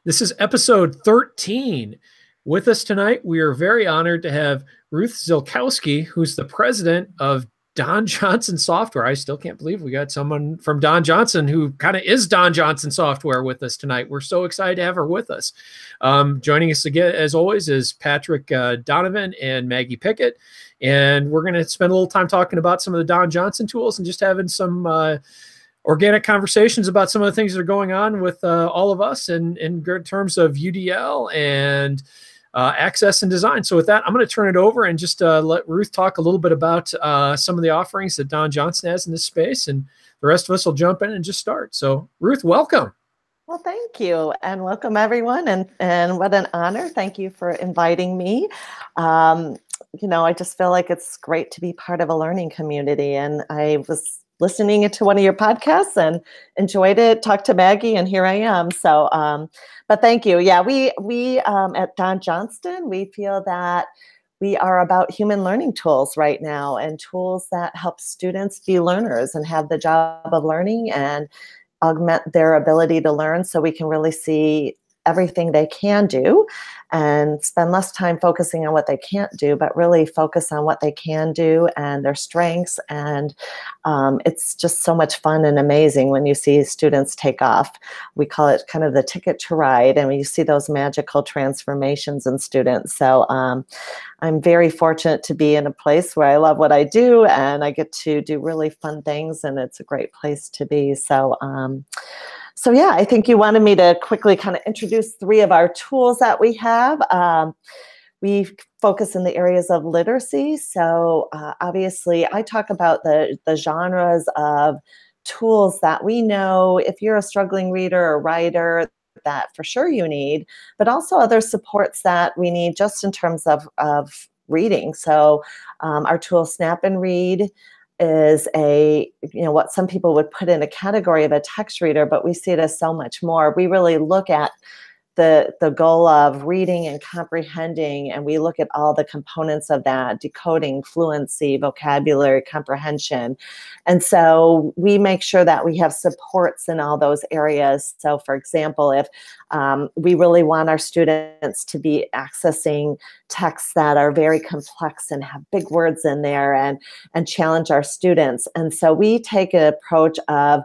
This is episode 13. With us tonight, we are very honored to have Ruth Zielkowski, who's the president of Don Johnson Software. I still can't believe we got someone from Don Johnson who kind of is Don Johnson Software with us tonight. We're so excited to have her with us. Joining us again, as always, is Patrick Donovan and Maggie Pickett. And we're going to spend a little time talking about some of the Don Johnson tools and just having some organic conversations about some of the things that are going on with all of us in terms of UDL and access and design. So with that, I'm going to turn it over and just let Ruth talk a little bit about some of the offerings that Don Johnson has in this space, and the rest of us will jump in and just start. So Ruth, welcome. Well, thank you, and welcome everyone, and what an honor. Thank you for inviting me. I just feel like it's great to be part of a learning community, and I was listening to one of your podcasts and enjoyed it, talked to Maggie, and here I am. So, but thank you. Yeah, we at Don Johnson, we feel that we are about human learning tools right now, and tools that help students be learners and have the job of learning and augment their ability to learn, so we can really see everything they can do and spend less time focusing on what they can't do, but really focus on what they can do and their strengths. And it's just so much fun and amazing when you see students take off. We call it kind of the ticket to ride, and when you see those magical transformations in students. So I'm very fortunate to be in a place where I love what I do, and I get to do really fun things, and it's a great place to be. So yeah, I think you wanted me to quickly kind of introduce three of our tools that we have. We focus in the areas of literacy. So obviously, I talk about the genres of tools that we know if you're a struggling reader or writer, that for sure you need, but also other supports that we need just in terms of reading. So our tool Snap and Read is what some people would put in a category of a text reader, but we see it as so much more. We really look at the goal of reading and comprehending, and we look at all the components of that: decoding, fluency, vocabulary, comprehension. And so we make sure that we have supports in all those areas. So for example, if we really want our students to be accessing texts that are very complex and have big words in there and challenge our students. And so we take an approach of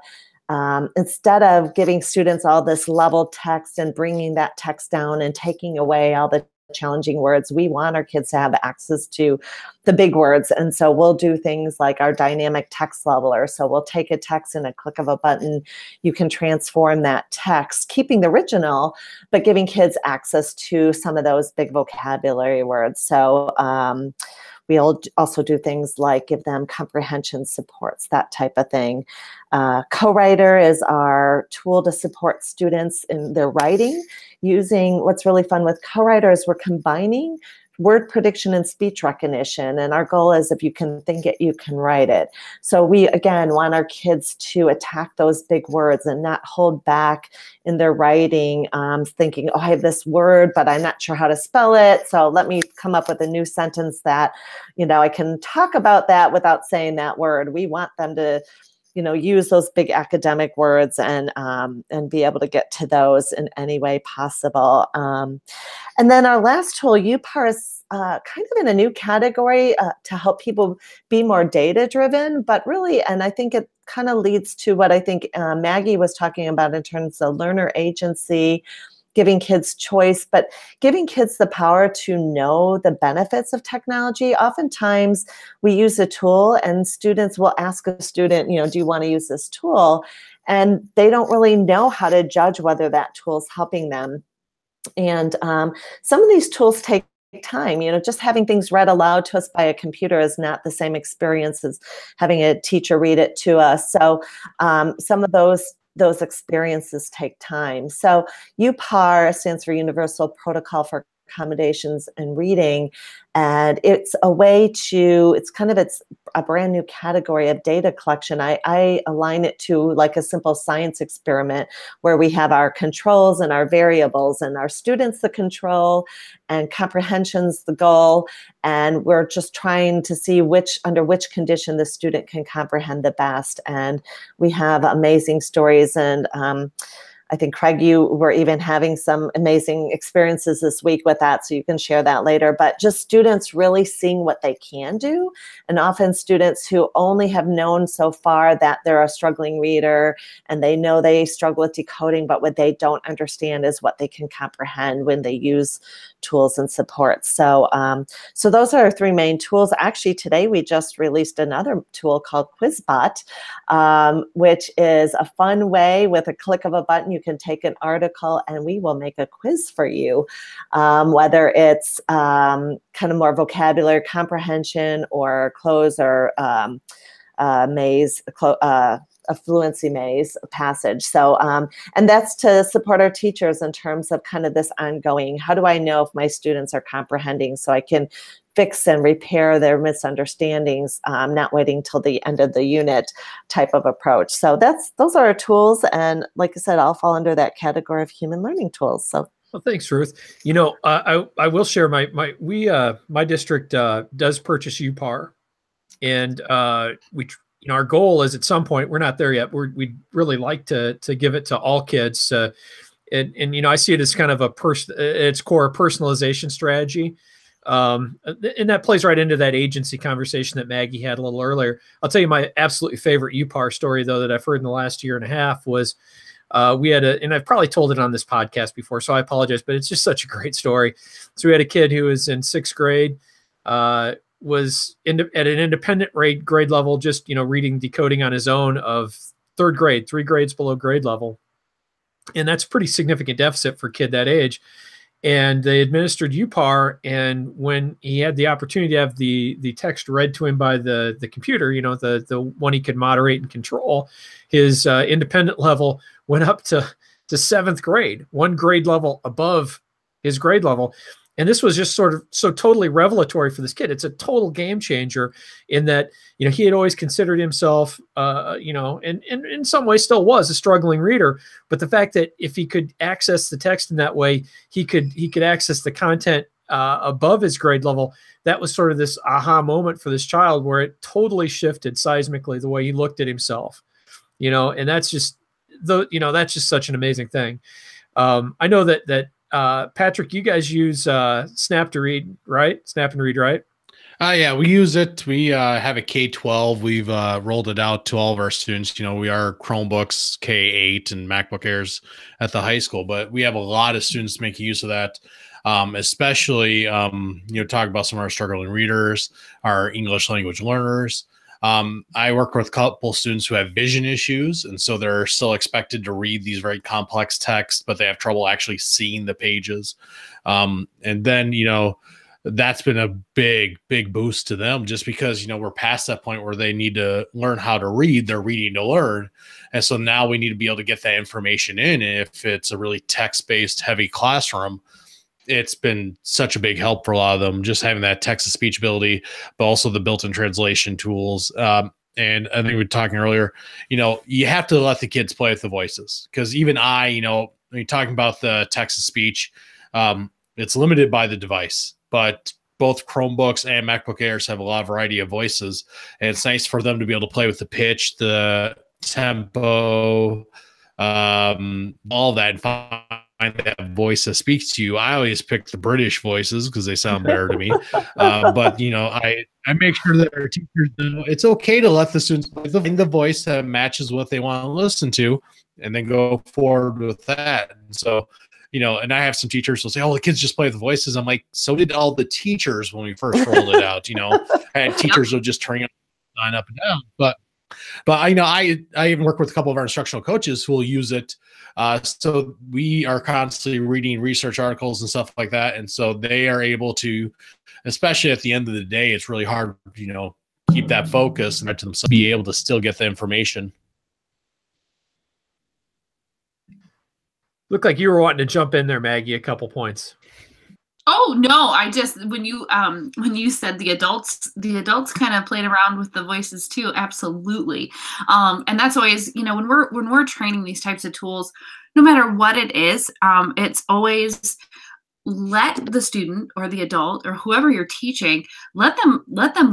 instead of giving students all this level text and bringing that text down and taking away all the challenging words, we want our kids to have access to the big words. And so we'll do things like our dynamic text leveler. So we'll take a text and a click of a button, you can transform that text, keeping the original, but giving kids access to some of those big vocabulary words. So we'll also do things like give them comprehension supports, that type of thing. Co-Writer is our tool to support students in their writing. What's really fun with Co-Writer is we're combining word prediction and speech recognition. And our goal is if you can think it, you can write it. So we, again, want our kids to attack those big words and not hold back in their writing, thinking, oh, I have this word, but I'm not sure how to spell it. So let me come up with a new sentence that, I can talk about that without saying that word. We want them to use those big academic words and be able to get to those in any way possible. And then our last tool, UParse, kind of in a new category to help people be more data-driven, but really, and I think it kind of leads to what I think Maggie was talking about in terms of learner agency, giving kids choice, but giving kids the power to know the benefits of technology. Oftentimes we use a tool and students will ask a student, do you want to use this tool? And they don't really know how to judge whether that tool is helping them. And some of these tools take time. Just having things read aloud to us by a computer is not the same experience as having a teacher read it to us. So some of those experiences take time. So UPAR stands for Universal Protocol for Accommodations and Reading, and it's a way to, it's a brand new category of data collection. I align it to like a simple science experiment where we have our controls and our variables, and our students the control and comprehension's the goal, and we're just trying to see under which condition the student can comprehend the best. And we have amazing stories, and I think, Craig, you were even having some amazing experiences this week with that, so you can share that later. But just students really seeing what they can do. And often students who only have known so far that they're a struggling reader and they know they struggle with decoding, but what they don't understand is what they can comprehend when they use tools and supports. So, so those are our three main tools. Actually, today we just released another tool called Quizbot, which is a fun way with a click of a button. You can take an article and we will make a quiz for you, whether it's kind of more vocabulary comprehension or close or maze, a fluency maze passage. So, and that's to support our teachers in terms of kind of this ongoing, how do I know if my students are comprehending so I can fix and repair their misunderstandings, not waiting till the end of the unit type of approach. So those are our tools. And like I said, I'll fall under that category of human learning tools. So. Well, thanks, Ruth. You know, I will share my district does purchase UPAR, and our goal is at some point, we're not there yet. We'd really like to give it to all kids. And I see it as kind of its core personalization strategy. And that plays right into that agency conversation that Maggie had a little earlier. I'll tell you my absolutely favorite UPAR story, though, that I've heard in the last year and a half was we had and I've probably told it on this podcast before, so I apologize, but it's just such a great story. So we had a kid who was in 6th grade, was at an independent grade level, just, reading, decoding on his own of 3rd grade, 3 grades below grade level. And that's a pretty significant deficit for a kid that age. And they administered UPAR. And when he had the opportunity to have the text read to him by the computer, the one he could moderate and control, his independent level went up to 7th grade, 1 grade level above his grade level. And this was just sort of so totally revelatory for this kid. It's a total game changer in that, he had always considered himself, and in some ways still was a struggling reader. But the fact that if he could access the text in that way, he could access the content above his grade level. That was sort of this aha moment for this child where it totally shifted seismically the way he looked at himself, and that's just that's just such an amazing thing. I know that Patrick, you guys use Snap to Read, right? Snap and Read, right? Yeah, we use it. We have a K-12. We've rolled it out to all of our students. We are Chromebooks, K-8 and MacBook Airs at the high school, but we have a lot of students making use of that, especially, talk about some of our struggling readers, our English language learners. I work with a couple students who have vision issues, and so they're still expected to read these very complex texts, but they have trouble actually seeing the pages. And then, that's been a big, big boost to them just because, we're past that point where they need to learn how to read. They're reading to learn. And so now we need to be able to get that information in. If it's a really text-based heavy classroom, it's been such a big help for a lot of them, just having that text-to-speech ability, but also the built-in translation tools. And I think we were talking earlier, you have to let the kids play with the voices, because even when you're talking about the text-to-speech, it's limited by the device, but both Chromebooks and MacBook Airs have a lot of variety of voices, and it's nice for them to be able to play with the pitch, the tempo, all that, and find that voice that speaks to you. I always pick the British voices because they sound better to me. But I make sure that our teachers know it's okay to let the students find the voice that matches what they want to listen to, and then go forward with that. And so, and I have some teachers who say, "Oh, the kids just play with the voices." I'm like, so did all the teachers when we first rolled it out. I had teachers who just turn on up and down, but I even work with a couple of our instructional coaches who will use it. So we are constantly reading research articles and stuff like that. And so they are able to, especially at the end of the day, it's really hard, keep that focus and to themselves be able to still get the information. Look like you were wanting to jump in there, Maggie, a couple points. Oh no, I just when you said the adults kind of played around with the voices too, absolutely. And that's always, when we're training these types of tools, no matter what it is, it's always let the student or the adult or whoever you're teaching, let them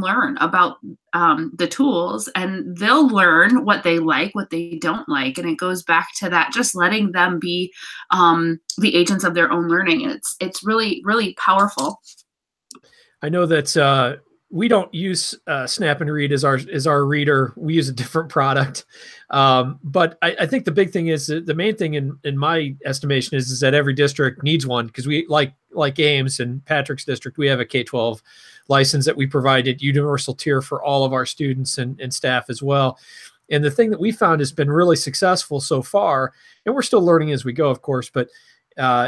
learn about the tools, and they'll learn what they like, what they don't like. And it goes back to that, just letting them be the agents of their own learning. And it's really, really powerful. I know that we don't use Snap and Read as our reader. We use a different product. But I think the big thing is, the main thing in my estimation is that every district needs one, because we like Ames and Patrick's district, we have a K-12 license that we provided universal tier for all of our students and staff as well. And the thing that we found has been really successful so far, and we're still learning as we go, of course, but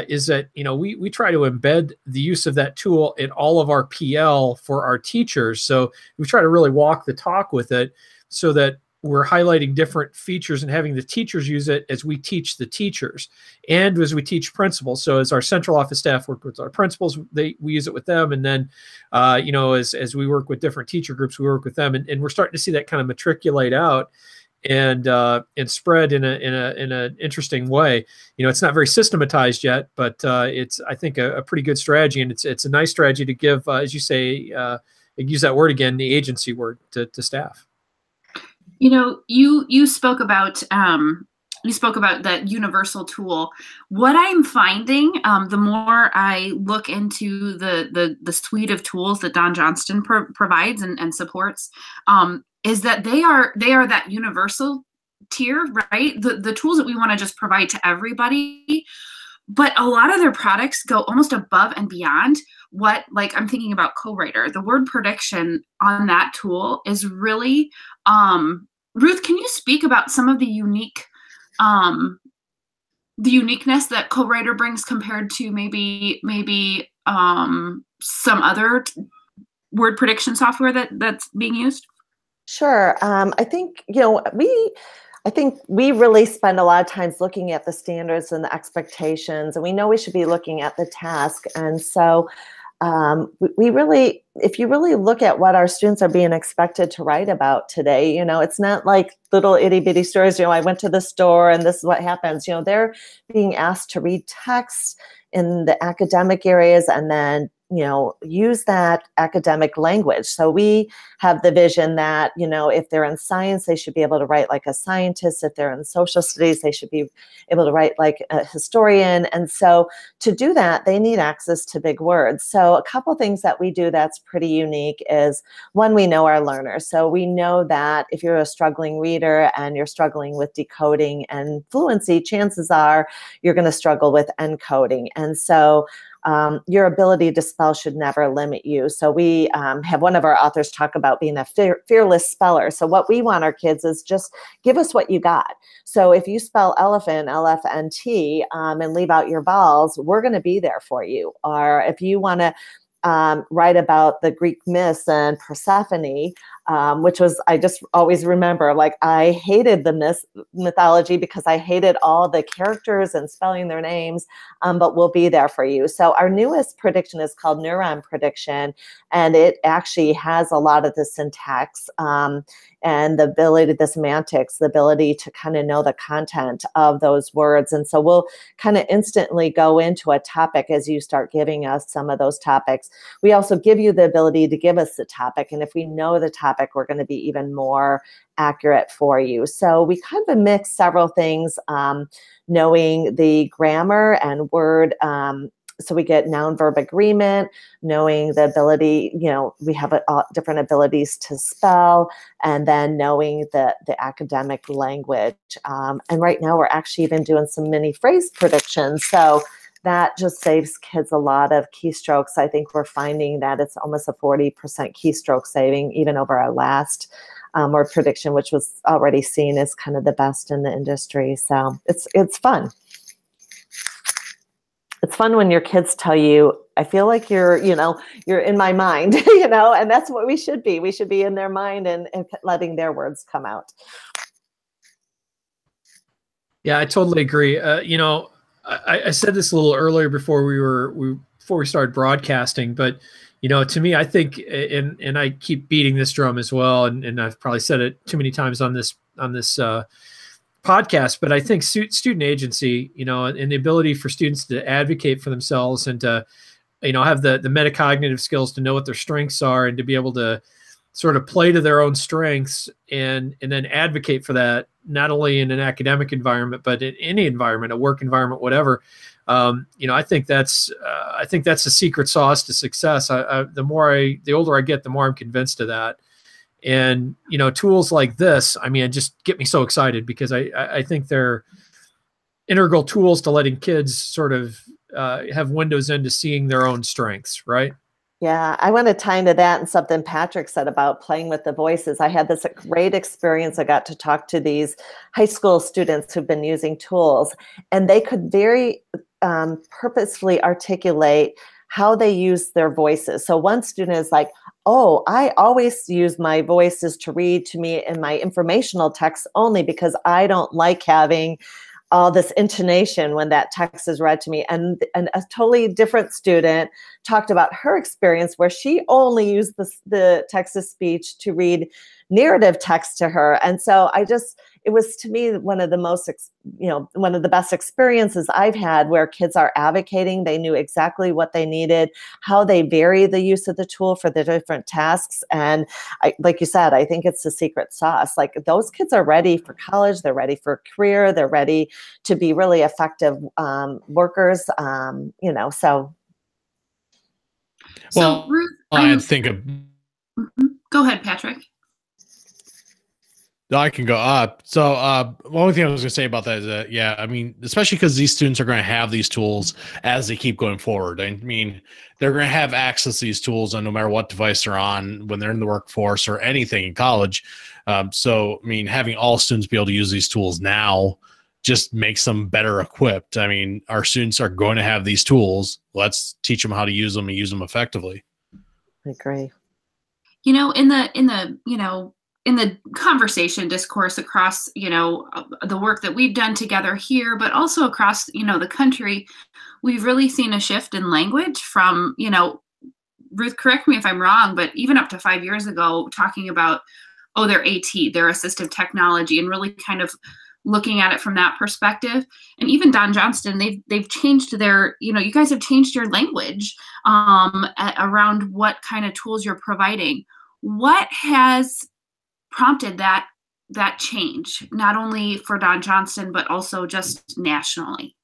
is that, we try to embed the use of that tool in all of our PL for our teachers. So we try to really walk the talk with it, so that we're highlighting different features and having the teachers use it as we teach the teachers and as we teach principals. So as our central office staff work with our principals, we use it with them. And then, as we work with different teacher groups, we work with them, and we're starting to see that kind of matriculate out and spread in an interesting way. It's not very systematized yet, but it's, I think, a pretty good strategy, and it's a nice strategy to give, as you say, use that word again, the agency word, to staff. You spoke about that universal tool. What I'm finding, the more I look into the suite of tools that Don Johnston provides and supports, is that they are that universal tier, right? The tools that we want to just provide to everybody, but a lot of their products go almost above and beyond what, like, I'm thinking about CoWriter. The word prediction on that tool is really, Ruth, can you speak about some of the uniqueness that CoWriter brings compared to maybe some other word prediction software that's being used? Sure. I think, we really spend a lot of times looking at the standards and the expectations, and we know we should be looking at the task. And so if you really look at what our students are being expected to write about today, it's not like little itty bitty stories, I went to the store and this is what happens. They're being asked to read text in the academic areas and then use that academic language. So we have the vision that, if they're in science, they should be able to write like a scientist. If they're in social studies, they should be able to write like a historian. And so to do that, they need access to big words. So a couple things that we do that's pretty unique is, one, we know our learners. So we know that if you're a struggling reader and you're struggling with decoding and fluency, chances are you're going to struggle with encoding. And so your ability to spell should never limit you. So we have one of our authors talk about being a fearless speller. So what we want our kids is just give us what you got. So if you spell elephant, LFNT, and leave out your vowels, we're going to be there for you. Or if you want to write about the Greek myths and Persephone, which was, I just always remember, like, I hated the mythology because I hated all the characters and spelling their names, but we'll be there for you. So our newest prediction is called Neuron Prediction, and it actually has a lot of the syntax and the ability, the semantics, the ability to kind of know the content of those words. And so we'll kind of instantly go into a topic as you start giving us some of those topics. We also give you the ability to give us the topic. And if we know the topic, we're going to be even more accurate for you. So we kind of mix several things, knowing the grammar and word. So we get noun verb agreement, knowing the ability, we have different abilities to spell, and then knowing the academic language. And right now we're actually even doing some mini phrase predictions. So that just saves kids a lot of keystrokes. I think we're finding that it's almost a 40% keystroke saving, even over our last word prediction, which was already seen as kind of the best in the industry. So it's fun. It's fun when your kids tell you, I feel like you're in my mind, and that's what we should be. We should be in their mind and letting their words come out. Yeah, I totally agree. I said this a little earlier before we started broadcasting, but to me, I think, and I keep beating this drum as well, and I've probably said it too many times on this podcast, but I think student agency, you know, and the ability for students to advocate for themselves and to, you know, have the metacognitive skills to know what their strengths are and to be able to sort of play to their own strengths and then advocate for that, not only in an academic environment, but in any environment, a work environment, whatever. You know, I think that's the secret sauce to success. The older I get, the more I'm convinced of that. And, you know, tools like this, I mean, just get me so excited because I think they're integral tools to letting kids sort of have windows into seeing their own strengths, right? Yeah, I want to tie into that and something Patrick said about playing with the voices. I had this great experience. I got to talk to these high school students who've been using tools, and they could very purposefully articulate how they use their voices. So one student is like, oh, I always use my voices to read to me in my informational text only because I don't like having all this intonation when that text is read to me. And a totally different student talked about her experience where she only used the text-to-speech to read narrative text to her. And so it was to me one of the most, one of the best experiences I've had where kids are advocating. They knew exactly what they needed, how they vary the use of the tool for the different tasks. And like you said, I think it's the secret sauce. Like those kids are ready for college, they're ready for a career, they're ready to be really effective workers, so. Well, Ruth, I think of. Go ahead, Patrick. I can go up. So the only thing I was going to say about that is that, yeah, I mean, especially because these students are going to have these tools as they keep going forward. I mean, they're going to have access to these tools on no matter what device they're on when they're in the workforce or anything in college. So, I mean, having all students be able to use these tools now just makes them better equipped. I mean, our students are going to have these tools. Let's teach them how to use them and use them effectively. I agree. You know, in the conversation discourse across, the work that we've done together here, but also across, the country, we've really seen a shift in language from, Ruth, correct me if I'm wrong, but even up to 5 years ago, talking about, their AT, their assistive technology, and really kind of looking at it from that perspective. And even Don Johnston, they've changed their, you guys have changed your language around what kind of tools you're providing. What has prompted that change, not only for Don Johnston, but also just nationally?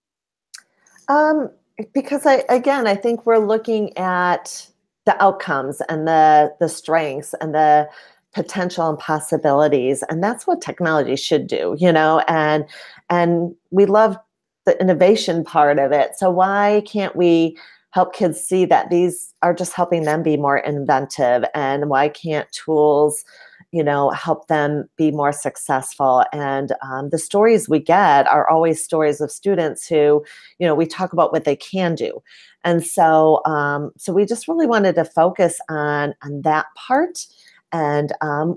Because I think we're looking at the outcomes and the strengths and the potential and possibilities, and that's what technology should do, and we love the innovation part of it. So why can't we help kids see that these are just helping them be more inventive, and why can't tools help them be more successful? And the stories we get are always stories of students who, we talk about what they can do. And so, we just really wanted to focus on that part. And,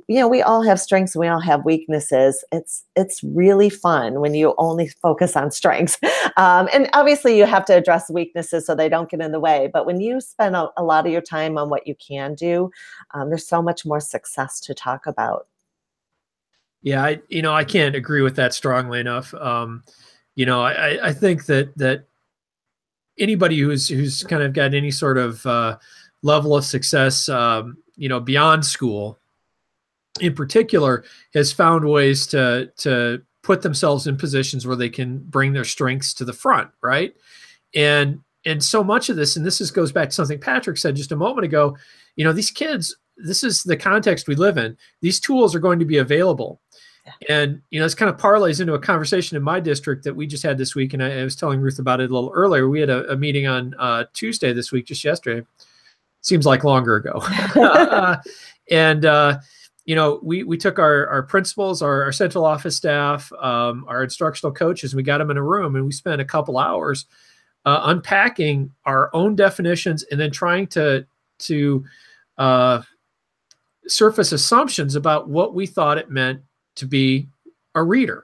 we all have strengths and we all have weaknesses. It's really fun when you only focus on strengths. And obviously you have to address weaknesses so they don't get in the way. But when you spend a lot of your time on what you can do, there's so much more success to talk about. Yeah, I can't agree with that strongly enough. I think that anybody who's kind of got any sort of level of success, beyond school in particular, has found ways to put themselves in positions where they can bring their strengths to the front, right? And so much of this, and goes back to something Patrick said just a moment ago, these kids, this is the context we live in. These tools are going to be available. And, this kind of parlays into a conversation in my district that we just had this week. And I was telling Ruth about it a little earlier. We had a meeting on Tuesday this week, just yesterday. Seems like longer ago. We took our principals, our central office staff, our instructional coaches, and we got them in a room, and we spent a couple hours unpacking our own definitions and then trying to surface assumptions about what we thought it meant to be a reader.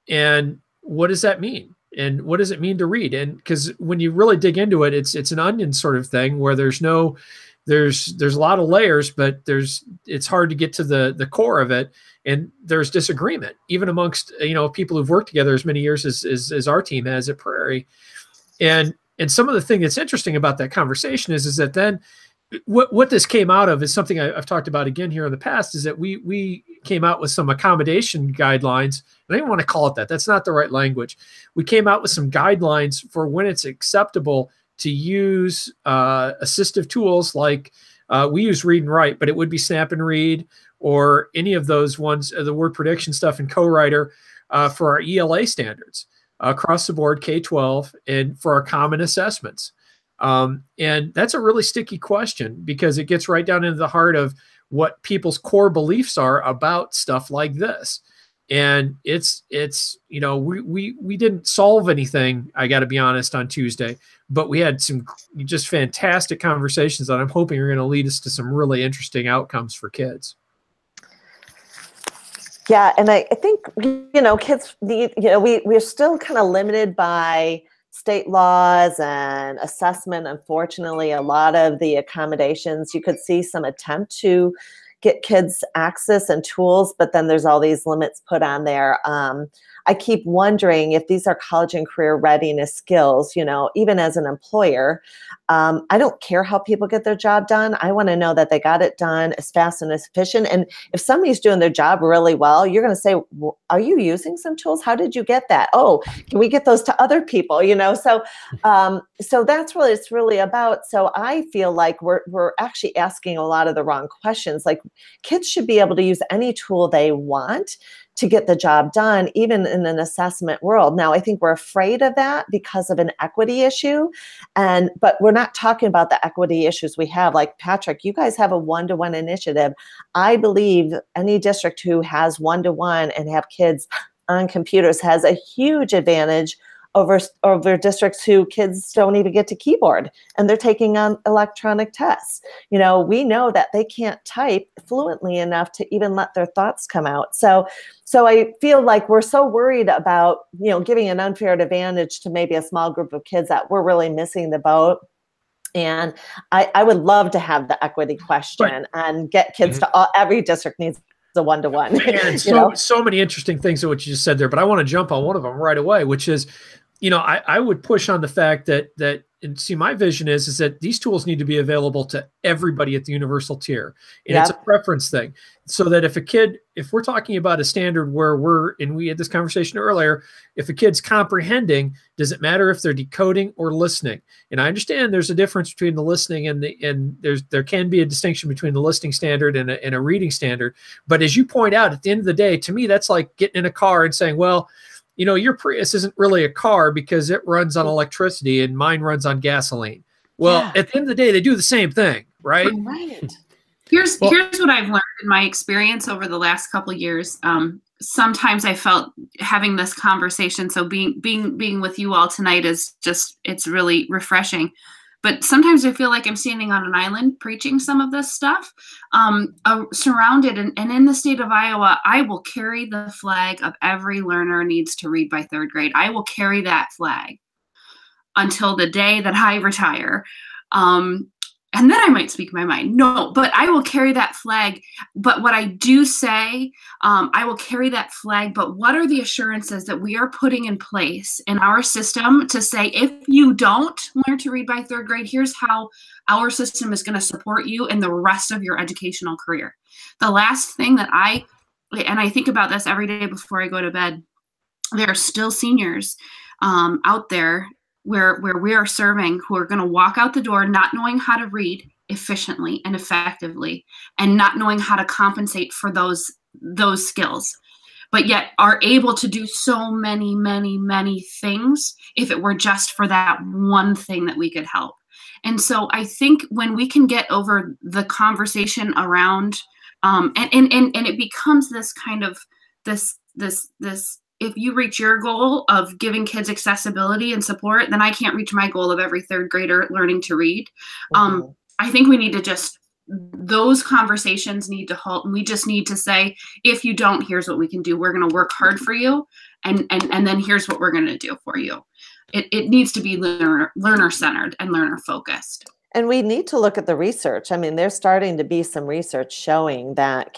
And what does that mean? And what does it mean to read? And because when you really dig into it, it's an onion sort of thing where there's no there's a lot of layers, but it's hard to get to the core of it. And there's disagreement even amongst, people who've worked together as many years as our team has at Prairie. And some of the thing that's interesting about that conversation is that then what this came out of is something I've talked about again here in the past, is that we came out with some accommodation guidelines. I don't want to call it that. That's not the right language. We came out with some guidelines for when it's acceptable to use assistive tools like we use Read and Write, but it would be Snap and Read or any of those ones, the word prediction stuff in CoWriter for our ELA standards across the board, K-12, and for our common assessments. And that's a really sticky question because it gets right down into the heart of what people's core beliefs are about stuff like this. And it's we didn't solve anything, I got to be honest, on Tuesday, but we had some just fantastic conversations that I'm hoping are going to lead us to some really interesting outcomes for kids. Yeah, and I think, kids need, we're still kind of limited by state laws and assessment. Unfortunately, a lot of the accommodations, you could see some attempt to get kids access and tools, but then there's all these limits put on there. I keep wondering if these are college and career readiness skills, even as an employer. I don't care how people get their job done. I want to know that they got it done as fast and as efficient. And if somebody's doing their job really well, you're going to say, well, are you using some tools? How did you get that? Oh, can we get those to other people? So that's what it's really about. So I feel like we're actually asking a lot of the wrong questions. Like, kids should be able to use any tool they want to get the job done, even in an assessment world. Now, I think we're afraid of that because of an equity issue. But we're not talking about the equity issues we have. Like, Patrick, you guys have a one-to-one initiative. I believe any district who has one-to-one and have kids on computers has a huge advantage over districts who kids don't even get to keyboard and they're taking on electronic tests. We know that they can't type fluently enough to even let their thoughts come out. So I feel like we're so worried about, giving an unfair advantage to maybe a small group of kids that we're really missing the boat. And I would love to have the equity question and get kids to every district needs a one-to-one. And so many interesting things of what you just said there, but I want to jump on one of them right away, which is, I would push on the fact that and see, my vision is that these tools need to be available to everybody at the universal tier. And it's a preference thing. So that if we're talking about a standard where we had this conversation earlier, if a kid's comprehending, does it matter if they're decoding or listening? And I understand there's a difference between the listening and there can be a distinction between the listening standard and a reading standard. But as you point out, at the end of the day, to me, that's like getting in a car and saying, well, your Prius isn't really a car because it runs on electricity and mine runs on gasoline. Well, at the end of the day, they do the same thing, right? Right. Here's what I've learned in my experience over the last couple of years. Sometimes I felt having this conversation, so being with you all tonight is it's really refreshing. But sometimes I feel like I'm standing on an island preaching some of this stuff, surrounded. And in the state of Iowa, I will carry the flag of every learner needs to read by third grade. I will carry that flag until the day that I retire. And then I might speak my mind. No, but I will carry that flag. But what I do say, I will carry that flag. But what are the assurances that we are putting in place in our system to say, if you don't learn to read by third grade, here's how our system is going to support you in the rest of your educational career. The last thing that I think about this every day before I go to bed, there are still seniors out there where we are serving who are going to walk out the door not knowing how to read efficiently and effectively and not knowing how to compensate for those skills, but yet are able to do so many, many, many things if it were just for that one thing that we could help. And so I think when we can get over the conversation around and it becomes this kind of this if you reach your goal of giving kids accessibility and support, then I can't reach my goal of every third grader learning to read. I think we need to those conversations need to halt, and we just need to say, if you don't, here's what we can do. We're going to work hard for you, and then here's what we're going to do for you. It needs to be learner centered and learner focused. And we need to look at the research. I mean, there's starting to be some research showing that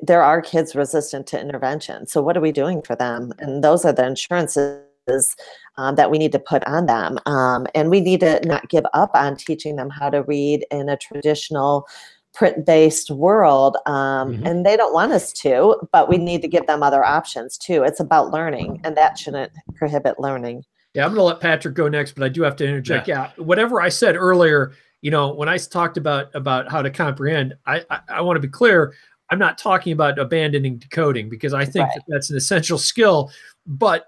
there are kids resistant to intervention. So what are we doing for them? And those are the insurances that we need to put on them. And we need to not give up on teaching them how to read in a traditional print-based world. And they don't want us to, but we need to give them other options too. It's about learning, and that shouldn't prohibit learning. Yeah, I'm going to let Patrick go next, but I do have to interject. Yeah, whatever I said earlier, when I talked about how to comprehend, I want to be clear. I'm not talking about abandoning decoding, because I think that that's an essential skill, but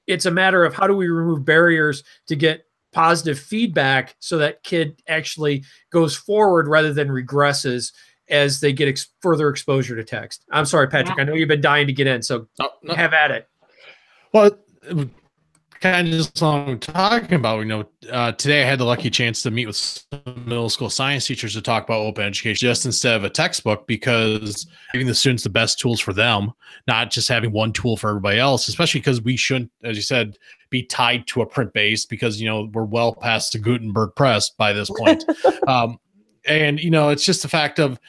it's a matter of how do we remove barriers to get positive feedback so that kid actually goes forward rather than regresses as they get further exposure to text. I'm sorry, Patrick. I know you've been dying to get in, so have at it. Well, kind of just what I'm talking about, today I had the lucky chance to meet with some middle school science teachers to talk about open education just instead of a textbook, because giving the students the best tools for them, not just having one tool for everybody else, especially because we shouldn't, as you said, be tied to a print base, because, we're well past the Gutenberg press by this point. And, it's just the fact of,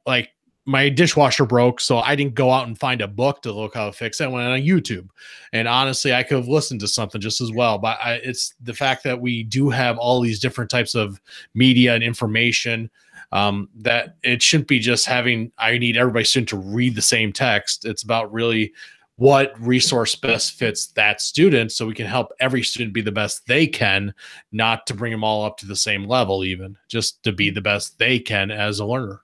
like, my dishwasher broke, so I didn't go out and find a book to look how to fix it. I went on YouTube, and honestly, I could have listened to something just as well. But it's the fact that we do have all these different types of media and information, that it shouldn't be just having, I need everybody student to read the same text. It's about really what resource best fits that student, so we can help every student be the best they can, not to bring them all up to the same level, even just to be the best they can as a learner.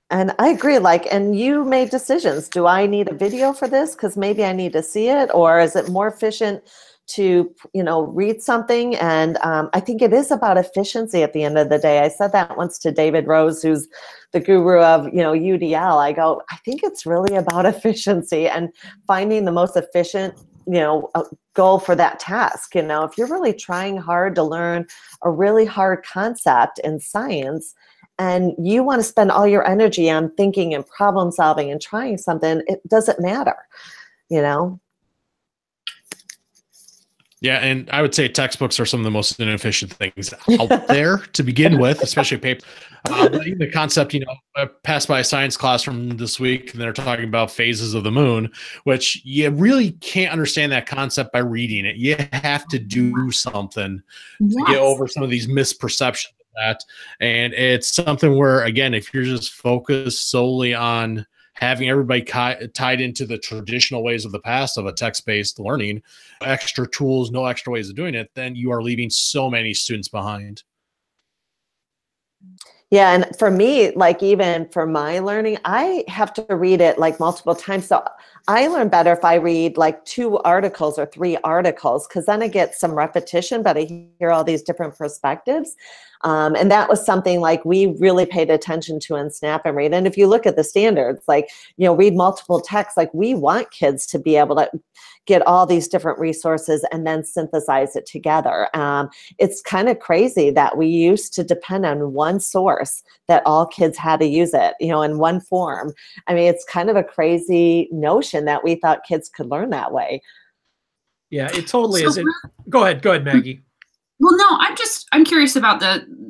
And I agree, and you made decisions. Do I need a video for this? Because maybe I need to see it, or is it more efficient to, read something? And I think it is about efficiency at the end of the day. I said that once to David Rose, who's the guru of, UDL. I go, I think it's really about efficiency and finding the most efficient, goal for that task. If you're really trying hard to learn a really hard concept in science, and you want to spend all your energy on thinking and problem solving and trying something, it doesn't matter, Yeah, and I would say textbooks are some of the most inefficient things out there to begin with, especially paper. But even the concept, I passed by a science class from this week, and they're talking about phases of the moon, which you really can't understand that concept by reading it. You have to do something to get over some of these misperceptions. That, and it's something where, again, if you're just focused solely on having everybody tied into the traditional ways of the past of a text-based learning, extra tools, no extra ways of doing it, then you are leaving so many students behind. Yeah, and for me, even for my learning, I have to read it multiple times. So I learn better if I read 2 articles or 3 articles, because then I get some repetition, but I hear all these different perspectives. And that was something we really paid attention to in Snap and Read. And if you look at the standards, read multiple texts, we want kids to be able to get all these different resources and then synthesize it together. It's kind of crazy that we used to depend on one source that all kids had to use it, in one form. I mean, it's kind of a crazy notion that we thought kids could learn that way. Yeah, it totally is. Go ahead, Maggie. Well, no, I'm curious about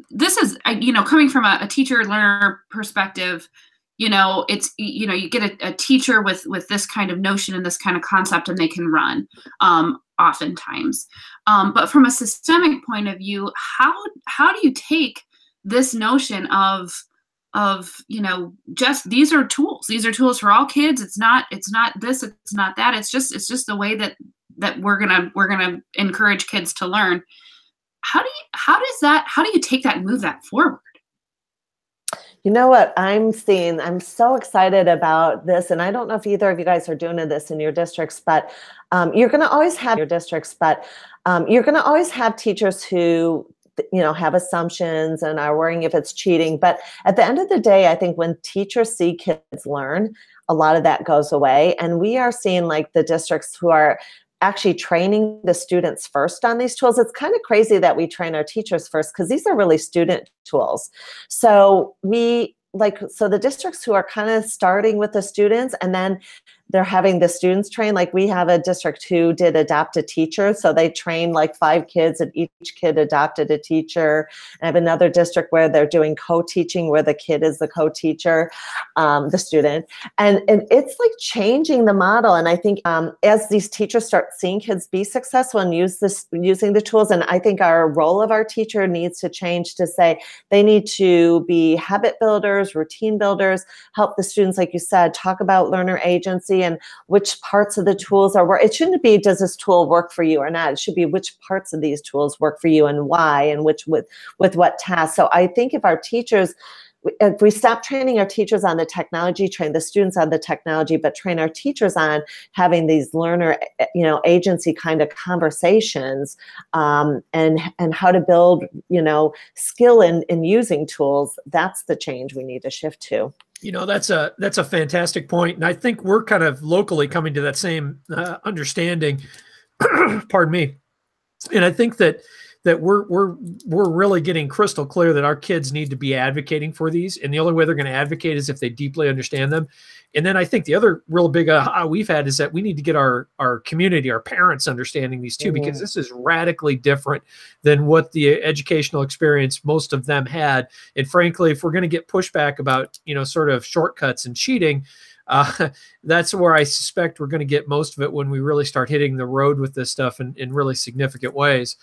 this is, coming from a teacher learner perspective, it's, you get a teacher with this kind of notion and this kind of concept, and they can run, oftentimes. But from a systemic point of view, how do you take this notion of just, these are tools for all kids. It's not this, it's not that. It's just the way that we're gonna encourage kids to learn. How do you take that and move that forward? You know what I'm seeing? I'm so excited about this. And I don't know if either of you guys are doing this in your districts, but you're going to always have teachers who, have assumptions and are worrying if it's cheating. But at the end of the day, I think when teachers see kids learn, a lot of that goes away. And we are seeing the districts who are actually training the students first on these tools. It's kind of crazy that we train our teachers first, because these are really student tools. So the districts who are kind of starting with the students, and then they're having the students train. Like we have a district who did adopt a teacher. So they trained like 5 kids and each kid adopted a teacher. I have another district where they're doing co-teaching where the kid is the co-teacher, the student. And it's like changing the model. And I think as these teachers start seeing kids be successful and using the tools, and I think our role of our teacher needs to change to say they need to be habit builders, routine builders, help the students, like you said, talk about learner agency and which parts of the tools are work. It shouldn't be, does this tool work for you or not? It should be which parts of these tools work for you and why, and which with what tasks. So I think if our teachers, if we stop training our teachers on the technology, train the students on the technology, but train our teachers on having these learner, agency kind of conversations, and how to build, skill in using tools, that's the change we need to shift to. That's a fantastic point. And I think we're kind of locally coming to that same understanding. Pardon me. And I think that we're really getting crystal clear that our kids need to be advocating for these. And the only way they're going to advocate is if they deeply understand them. And then I think the other real big we've had is that we need to get our community, our parents understanding these too, because this is radically different than what the educational experience most of them had. And frankly, if we're going to get pushback about, sort of shortcuts and cheating, that's where I suspect we're going to get most of it when we really start hitting the road with this stuff in really significant ways.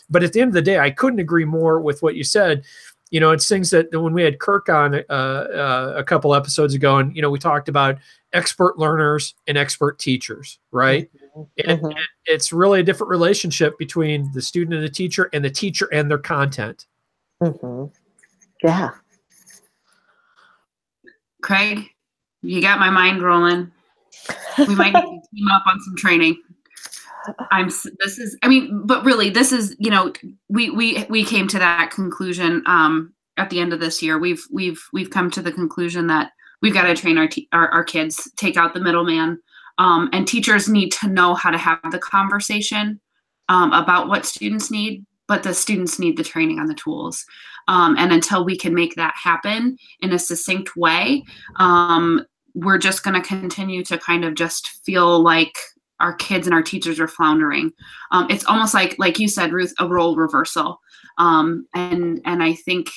But at the end of the day, I couldn't agree more with what you said. It's things that when we had Kirk on a couple episodes ago, and, we talked about expert learners and expert teachers, right? Mm-hmm. And it's really a different relationship between the student and the teacher and their content. Mm-hmm. Yeah. Craig, you got my mind rolling. We might need to team up on some training. But really, this is, we came to that conclusion at the end of this year. We've come to the conclusion that we've got to train our kids, take out the middleman, and teachers need to know how to have the conversation about what students need, but the students need the training on the tools. And until we can make that happen in a succinct way, we're just going to continue to kind of just feel like our kids and our teachers are floundering. It's almost like you said, Ruth, a role reversal. And I think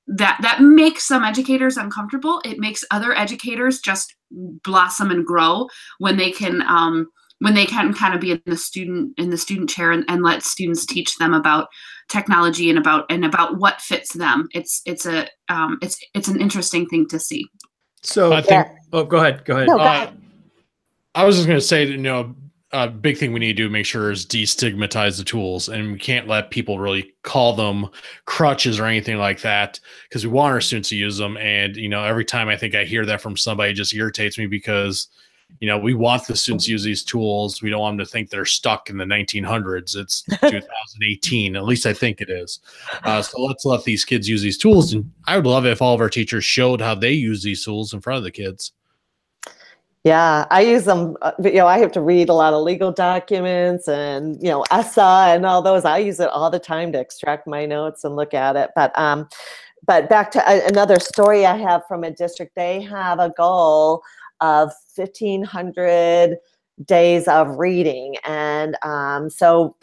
that makes some educators uncomfortable. It makes other educators just blossom and grow when they can kind of be in the student chair and let students teach them about technology and about what fits them. It's an interesting thing to see. So I think. Oh, go ahead. No, go ahead. I was just going to say, a big thing we need to do, make sure, is destigmatize the tools, and we can't let people really call them crutches or anything like that, because we want our students to use them. And every time I think I hear that from somebody, it just irritates me, because we want the students to use these tools. We don't want them to think they're stuck in the 1900s. It's 2018, at least I think it is. So let's let these kids use these tools. And I would love it if all of our teachers showed how they use these tools in front of the kids. Yeah, I use them. I have to read a lot of legal documents and, ESSA and all those. I use it all the time to extract my notes and look at it. But back to another story I have from a district. They have a goal of 1,500 days of reading. And so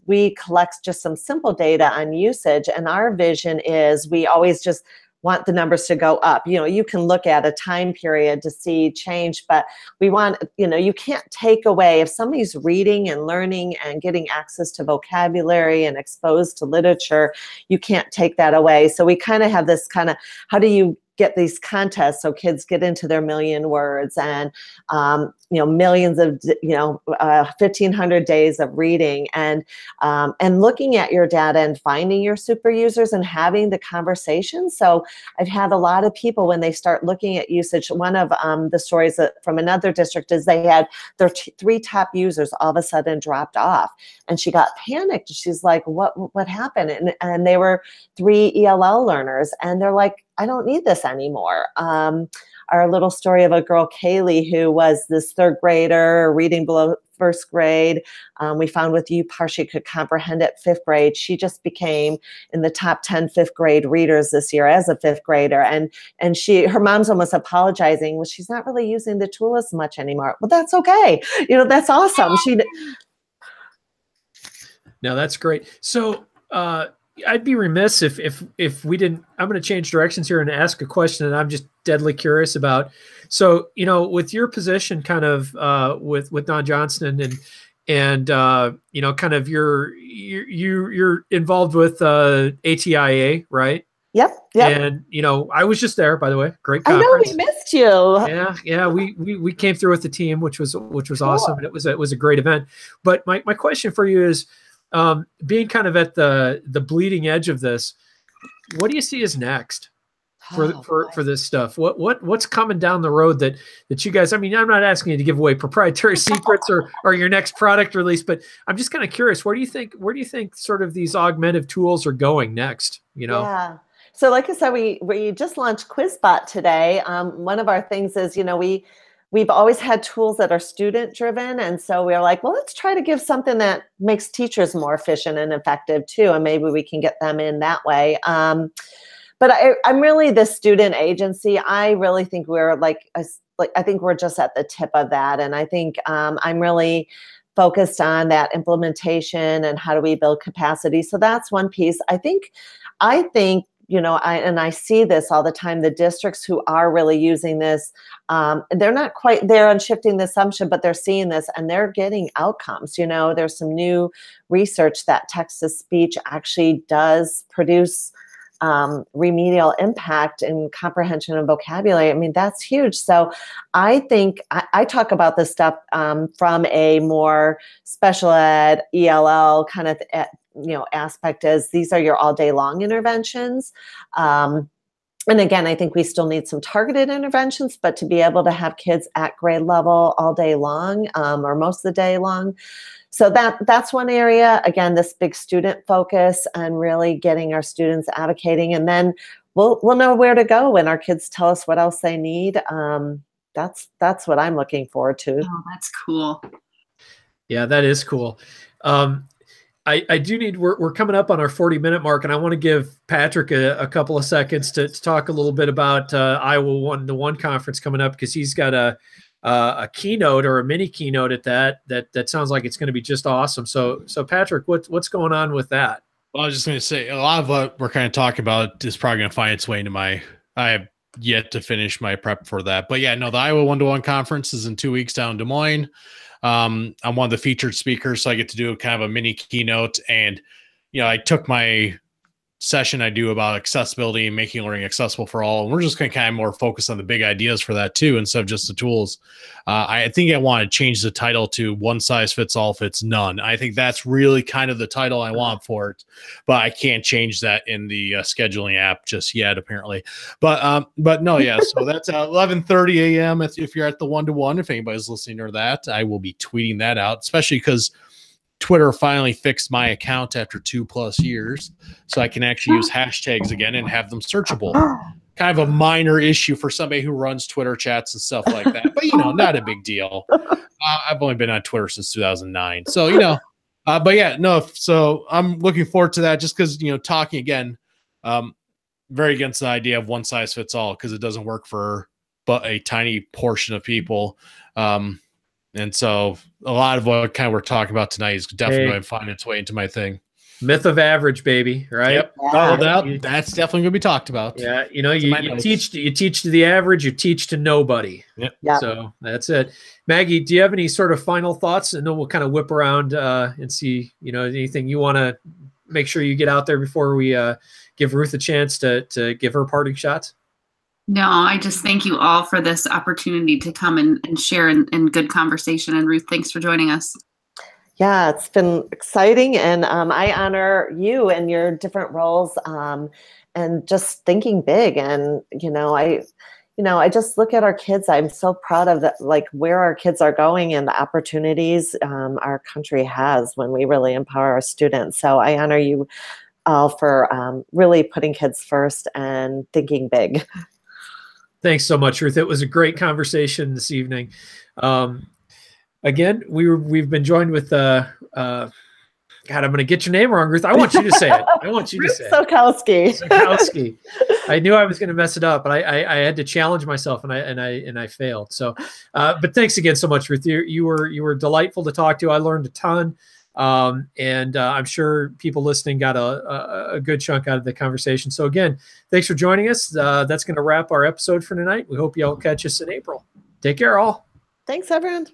we collect just some simple data on usage. And our vision is we always just want the numbers to go up. You can look at a time period to see change, but we want, you can't take away, if somebody's reading and learning and getting access to vocabulary and exposed to literature, you can't take that away. So we kind of have this kind of, how do you get these contests so kids get into their million words and millions of 1,500 days of reading, and looking at your data and finding your super users and having the conversation. So I've had a lot of people, when they start looking at usage, one of the stories from another district is they had their 3 top users all of a sudden dropped off, and she got panicked. She's like, what happened? And they were 3 ELL learners, and they're like, I don't need this anymore. Our little story of a girl, Kaylee, who was this 3rd grader reading below first grade. We found with UPAR she could comprehend at fifth grade. She just became in the top 10 fifth grade readers this year as a fifth grader. And her mom's almost apologizing. Well, she's not really using the tool as much anymore. Well, that's okay. That's awesome. No, that's great. So I'd be remiss if we didn't. I'm going to change directions here and ask a question that I'm just deadly curious about. So, with your position, kind of with Don Johnston and kind of you're involved with ATIA, right? Yep. And I was just there, by the way. Great conference. I know we missed you. Yeah. We came through with the team, which was awesome, and it was a great event. But my question for you is, being kind of at the bleeding edge of this, what do you see as next for this stuff? What's coming down the road that you guys? I mean, I'm not asking you to give away proprietary secrets or your next product release, but I'm just kind of curious. Where do you think sort of these augmented tools are going next? Yeah. So like I said, we just launched QuizBot today. One of our things is, we've always had tools that are student driven. And so we're like, well, let's try to give something that makes teachers more efficient and effective too. And maybe we can get them in that way. But I'm really the student agency. I really think we're I think we're just at the tip of that. And I think I'm really focused on that implementation and how do we build capacity. So that's one piece. I think I see this all the time, the districts who are really using this, they're not quite there on shifting the assumption, but they're seeing this and they're getting outcomes. There's some new research that text-to-speech actually does produce remedial impact in comprehension and vocabulary. I mean, that's huge. So I think I talk about this stuff from a more special ed, ELL kind of aspect, as these are your all day long interventions. And again, I think we still need some targeted interventions, but to be able to have kids at grade level all day long, or most of the day long. So that's one area. Again, this big student focus and really getting our students advocating, and then we'll know where to go when our kids tell us what else they need. That's what I'm looking forward to. Oh, that's cool. Yeah, that is cool. I do need, we're coming up on our 40-minute mark, and I want to give Patrick a couple of seconds to talk a little bit about Iowa 1-to-1 conference coming up, because he's got a keynote or a mini keynote at that sounds like it's going to be just awesome. So Patrick, what's going on with that? Well, I was just going to say, a lot of what we're kind of talking about is probably going to find its way into I have yet to finish my prep for that. But yeah, no, the Iowa 1-to-1 conference is in 2 weeks down in Des Moines. I'm one of the featured speakers, so I get to do kind of a mini keynote. And, I took my session I do about accessibility and making learning accessible for all. And we're just going to kind of more focus on the big ideas for that too, instead of just the tools. I think I want to change the title to One Size Fits All Fits None. I think that's really kind of the title I want for it, but I can't change that in the scheduling app just yet, apparently. But no, yeah. So that's 11:30 a.m. If you're at the 1-to-1, if anybody's listening to that, I will be tweeting that out, especially because Twitter finally fixed my account after 2+ years, so I can actually use hashtags again and have them searchable. Kind of a minor issue for somebody who runs Twitter chats and stuff like that, but not a big deal. I've only been on Twitter since 2009, so but yeah, no. So I'm looking forward to that, just because talking again, very against the idea of one size fits all, because it doesn't work for but a tiny portion of people. And so a lot of what kind of we're talking about tonight is definitely going to find its way into my thing. Myth of average, baby. Right. Yep. That's definitely going to be talked about. Yeah. You teach to the average, you teach to nobody. Yep. So that's it. Maggie, do you have any sort of final thoughts? And then we'll kind of whip around and see, anything you want to make sure you get out there before we give Ruth a chance to give her parting shots. No, I just thank you all for this opportunity to come and share in good conversation. And Ruth, thanks for joining us. Yeah, it's been exciting. And I honor you and your different roles and just thinking big. And, I just look at our kids. I'm so proud of where our kids are going and the opportunities our country has when we really empower our students. So I honor you all for really putting kids first and thinking big. Thanks so much, Ruth. It was a great conversation this evening. again, we've been joined with God, I'm going to get your name wrong, Ruth. I want you to say it. I want you to say it. Sokowski. Sokowski. I knew I was going to mess it up, but I had to challenge myself, and I failed. So, but thanks again so much, Ruth. You were delightful to talk to. I learned a ton, and I'm sure people listening got a good chunk out of the conversation. So again, thanks for joining us. That's going to wrap our episode for tonight. We hope y'all catch us in April. Take care, all. Thanks, everyone.